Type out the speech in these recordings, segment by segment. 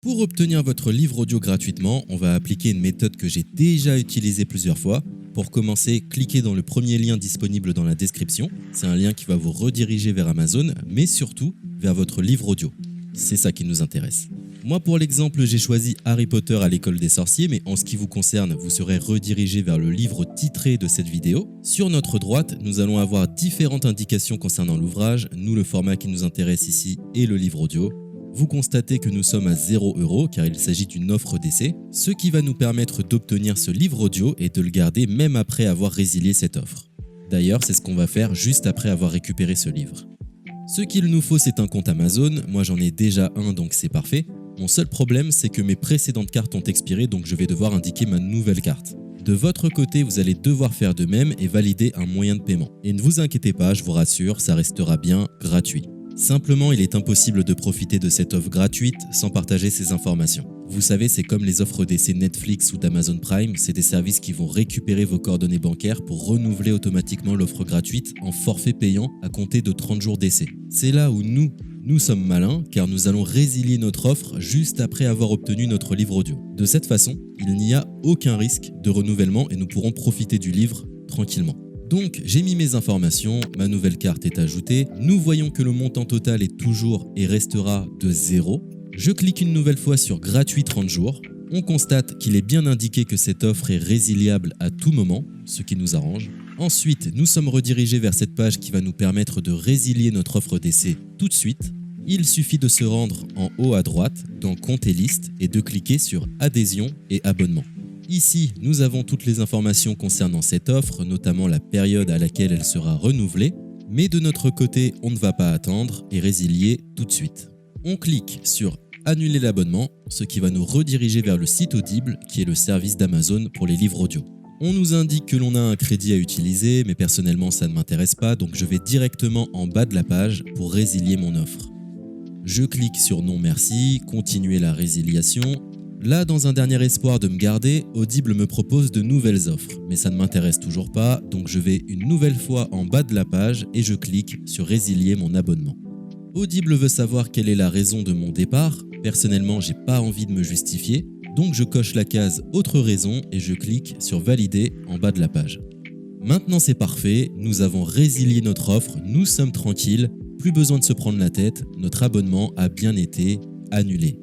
Pour obtenir votre livre audio gratuitement, on va appliquer une méthode que j'ai déjà utilisée plusieurs fois. Pour commencer, cliquez dans le premier lien disponible dans la description. C'est un lien qui va vous rediriger vers Amazon, mais surtout vers votre livre audio. C'est ça qui nous intéresse. Moi, pour l'exemple, j'ai choisi Harry Potter à l'école des sorciers, mais en ce qui vous concerne, vous serez redirigé vers le livre titré de cette vidéo. Sur notre droite, nous allons avoir différentes indications concernant l'ouvrage. Nous, le format qui nous intéresse ici est le livre audio. Vous constatez que nous sommes à 0 € car il s'agit d'une offre d'essai, ce qui va nous permettre d'obtenir ce livre audio et de le garder même après avoir résilié cette offre. D'ailleurs, c'est ce qu'on va faire juste après avoir récupéré ce livre. Ce qu'il nous faut, c'est un compte Amazon. Moi, j'en ai déjà un, donc c'est parfait. Mon seul problème, c'est que mes précédentes cartes ont expiré, donc je vais devoir indiquer ma nouvelle carte. De votre côté, vous allez devoir faire de même et valider un moyen de paiement. Et ne vous inquiétez pas, je vous rassure, ça restera bien gratuit. Simplement, il est impossible de profiter de cette offre gratuite sans partager ces informations. Vous savez, c'est comme les offres d'essai Netflix ou d'Amazon Prime, c'est des services qui vont récupérer vos coordonnées bancaires pour renouveler automatiquement l'offre gratuite en forfait payant à compter de 30 jours d'essai. C'est là où nous sommes malins car nous allons résilier notre offre juste après avoir obtenu notre livre audio. De cette façon, il n'y a aucun risque de renouvellement et nous pourrons profiter du livre tranquillement. Donc, j'ai mis mes informations, ma nouvelle carte est ajoutée. Nous voyons que le montant total est toujours et restera de 0. Je clique une nouvelle fois sur gratuit 30 jours. On constate qu'il est bien indiqué que cette offre est résiliable à tout moment, ce qui nous arrange. Ensuite, nous sommes redirigés vers cette page qui va nous permettre de résilier notre offre d'essai tout de suite. Il suffit de se rendre en haut à droite dans Compte et liste et de cliquer sur Adhésion et abonnement. Ici, nous avons toutes les informations concernant cette offre, notamment la période à laquelle elle sera renouvelée, mais de notre côté, on ne va pas attendre et résilier tout de suite. On clique sur Annuler l'abonnement, ce qui va nous rediriger vers le site Audible, qui est le service d'Amazon pour les livres audio. On nous indique que l'on a un crédit à utiliser, mais personnellement ça ne m'intéresse pas, donc je vais directement en bas de la page pour résilier mon offre. Je clique sur Non merci, continuer la résiliation. Là, dans un dernier espoir de me garder, Audible me propose de nouvelles offres, mais ça ne m'intéresse toujours pas, donc je vais une nouvelle fois en bas de la page et je clique sur Résilier mon abonnement. Audible veut savoir quelle est la raison de mon départ. Personnellement, j'ai pas envie de me justifier, donc je coche la case Autre raison et je clique sur Valider en bas de la page. Maintenant c'est parfait, nous avons résilié notre offre, nous sommes tranquilles, plus besoin de se prendre la tête, notre abonnement a bien été annulé.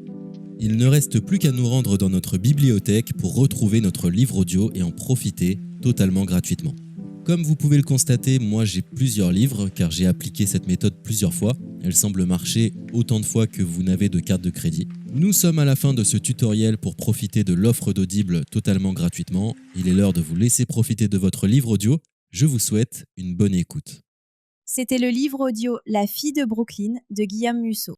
Il ne reste plus qu'à nous rendre dans notre bibliothèque pour retrouver notre livre audio et en profiter totalement gratuitement. Comme vous pouvez le constater, moi j'ai plusieurs livres car j'ai appliqué cette méthode plusieurs fois. Elle semble marcher autant de fois que vous n'avez de carte de crédit. Nous sommes à la fin de ce tutoriel pour profiter de l'offre d'Audible totalement gratuitement. Il est l'heure de vous laisser profiter de votre livre audio. Je vous souhaite une bonne écoute. C'était le livre audio La fille de Brooklyn de Guillaume Musso.